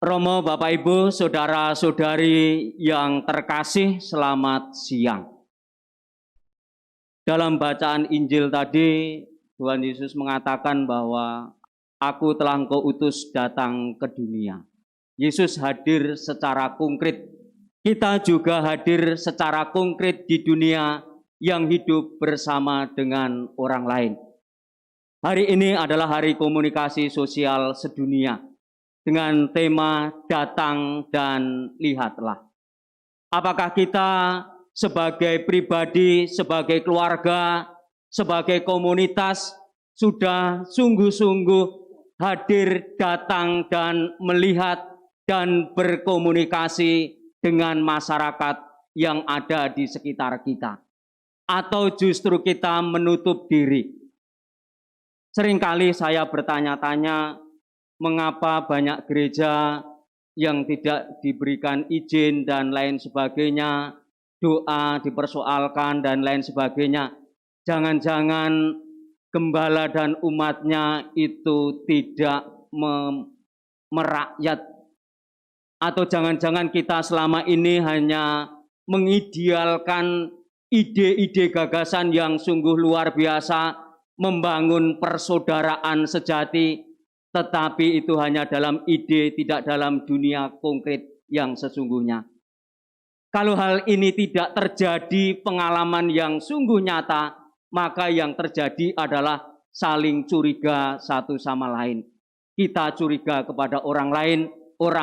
Romo, Bapak Ibu, saudara-saudari yang terkasih, selamat siang. Dalam bacaan Injil tadi, Tuhan Yesus mengatakan bahwa aku telah Engkau utus datang ke dunia. Yesus hadir secara konkret. Kita juga hadir secara konkret di dunia yang hidup bersama dengan orang lain. Hari ini adalah hari komunikasi sosial sedunia dengan tema datang dan lihatlah. Apakah kita sebagai pribadi, sebagai keluarga, sebagai komunitas sudah sungguh-sungguh hadir, datang dan melihat dan berkomunikasi dengan masyarakat yang ada di sekitar kita? Atau justru kita menutup diri? Seringkali saya bertanya-tanya, mengapa banyak gereja yang tidak diberikan izin dan lain sebagainya, doa dipersoalkan dan lain sebagainya. Jangan-jangan gembala dan umatnya itu tidak merakyat, atau jangan-jangan kita selama ini hanya mengidealkan ide-ide gagasan yang sungguh luar biasa, membangun persaudaraan sejati, tetapi itu hanya dalam ide, tidak dalam dunia konkret yang sesungguhnya. Kalau hal ini tidak terjadi pengalaman yang sungguh nyata, maka yang terjadi adalah saling curiga satu sama lain. Kita curiga kepada orang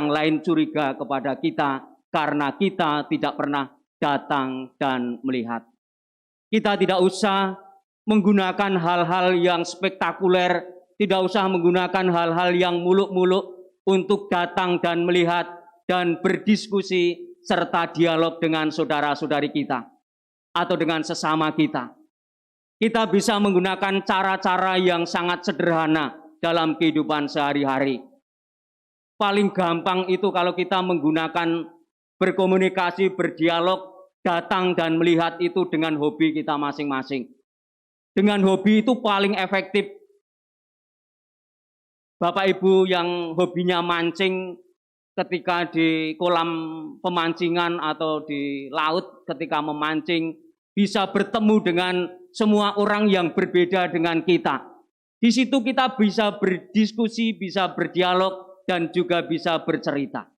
lain curiga kepada kita, karena kita tidak pernah datang dan melihat. Kita tidak usah menggunakan hal-hal yang spektakuler, tidak usah menggunakan hal-hal yang muluk-muluk untuk datang dan melihat dan berdiskusi serta dialog dengan saudara-saudari kita atau dengan sesama kita. Kita bisa menggunakan cara-cara yang sangat sederhana dalam kehidupan sehari-hari. Paling gampang itu kalau kita menggunakan berkomunikasi, berdialog, datang dan melihat itu dengan hobi kita masing-masing. Dengan hobi itu paling efektif. Bapak Ibu yang hobinya mancing, ketika di kolam pemancingan atau di laut ketika memancing, bisa bertemu dengan semua orang yang berbeda dengan kita. Di situ kita bisa berdiskusi, bisa berdialog, dan juga bisa bercerita.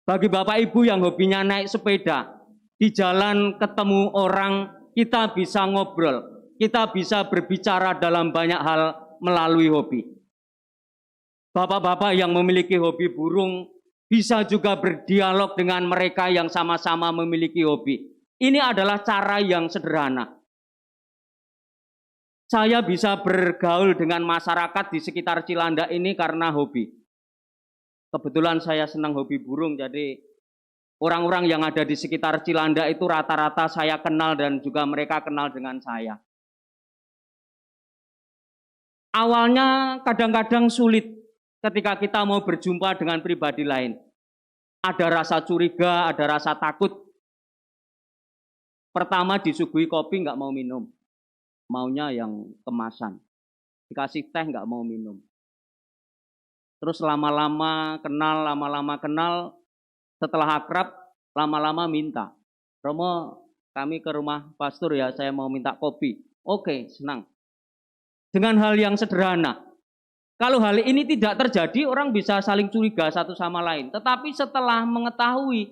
Bagi Bapak Ibu yang hobinya naik sepeda, di jalan ketemu orang, kita bisa ngobrol, kita bisa berbicara dalam banyak hal melalui hobi. Bapak-bapak yang memiliki hobi burung bisa juga berdialog dengan mereka yang sama-sama memiliki hobi. Ini adalah cara yang sederhana. Saya bisa bergaul dengan masyarakat di sekitar Cilandak ini karena hobi. Kebetulan saya senang hobi burung, jadi orang-orang yang ada di sekitar Cilandak itu rata-rata saya kenal dan juga mereka kenal dengan saya. Awalnya kadang-kadang sulit ketika kita mau berjumpa dengan pribadi lain. Ada rasa curiga, ada rasa takut. Pertama disuguhi kopi nggak mau minum, maunya yang kemasan. Dikasih teh nggak mau minum. Terus lama-lama kenal, setelah akrab, lama-lama minta. Romo, kami ke rumah pastor ya, saya mau minta kopi. Oke, senang. Dengan hal yang sederhana. Kalau hal ini tidak terjadi, orang bisa saling curiga satu sama lain. Tetapi setelah mengetahui,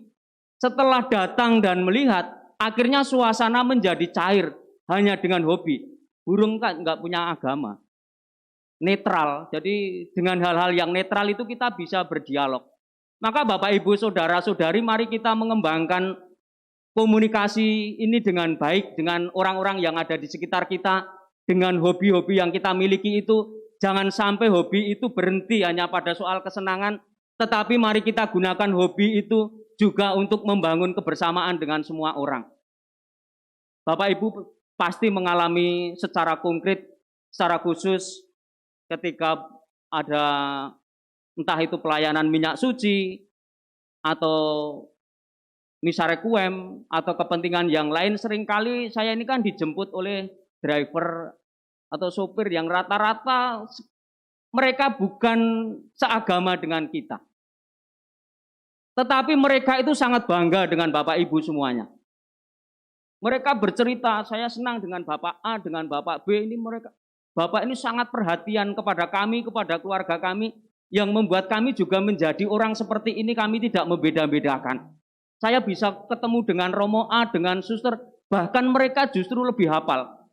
setelah datang dan melihat, akhirnya suasana menjadi cair hanya dengan hobi. Burung kan nggak punya agama. Netral, jadi dengan hal-hal yang netral itu kita bisa berdialog. Maka Bapak Ibu Saudara-saudari, mari kita mengembangkan komunikasi ini dengan baik dengan orang-orang yang ada di sekitar kita, dengan hobi-hobi yang kita miliki itu. Jangan sampai hobi itu berhenti hanya pada soal kesenangan, tetapi mari kita gunakan hobi itu juga untuk membangun kebersamaan dengan semua orang. Bapak Ibu pasti mengalami secara konkret, secara khusus, ketika ada entah itu pelayanan minyak suci, atau misa requiem, atau kepentingan yang lain, seringkali saya ini kan dijemput oleh driver atau sopir yang rata-rata mereka bukan seagama dengan kita. Tetapi mereka itu sangat bangga dengan Bapak Ibu semuanya. Mereka bercerita, saya senang dengan Bapak A, dengan Bapak B, ini mereka. Bapak ini sangat perhatian kepada kami, kepada keluarga kami, yang membuat kami juga menjadi orang seperti ini, kami tidak membeda-bedakan. Saya bisa ketemu dengan Romo A, dengan suster, bahkan mereka justru lebih hafal.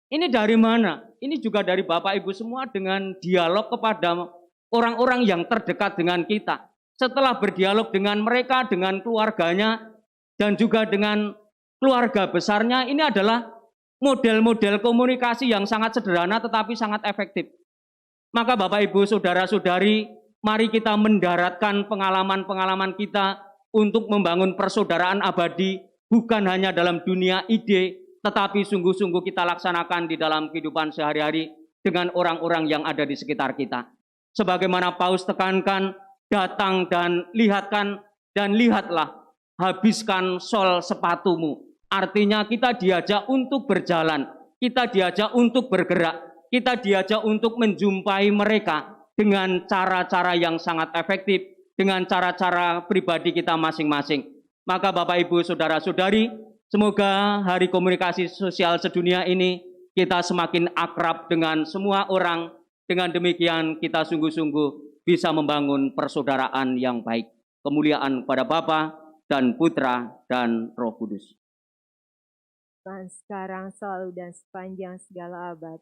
Ini dari mana? Ini juga dari Bapak Ibu semua dengan dialog kepada orang-orang yang terdekat dengan kita. Setelah berdialog dengan mereka, dengan keluarganya, dan juga dengan keluarga besarnya, ini adalah model-model komunikasi yang sangat sederhana tetapi sangat efektif. Maka Bapak Ibu, saudara-saudari, mari kita mendaratkan pengalaman-pengalaman kita untuk membangun persaudaraan abadi, bukan hanya dalam dunia ide, tetapi sungguh-sungguh kita laksanakan di dalam kehidupan sehari-hari dengan orang-orang yang ada di sekitar kita. Sebagaimana Paus tekankan, datang dan lihatlah, habiskan sol sepatumu. Artinya kita diajak untuk berjalan, kita diajak untuk bergerak, kita diajak untuk menjumpai mereka dengan cara-cara yang sangat efektif, dengan cara-cara pribadi kita masing-masing. Maka Bapak Ibu Saudara-saudari, semoga Hari Komunikasi Sosial Sedunia ini kita semakin akrab dengan semua orang. Dengan demikian kita sungguh-sungguh bisa membangun persaudaraan yang baik. Kemuliaan kepada Bapa dan Putra dan Roh Kudus. Sekarang, selalu, dan sepanjang segala abad.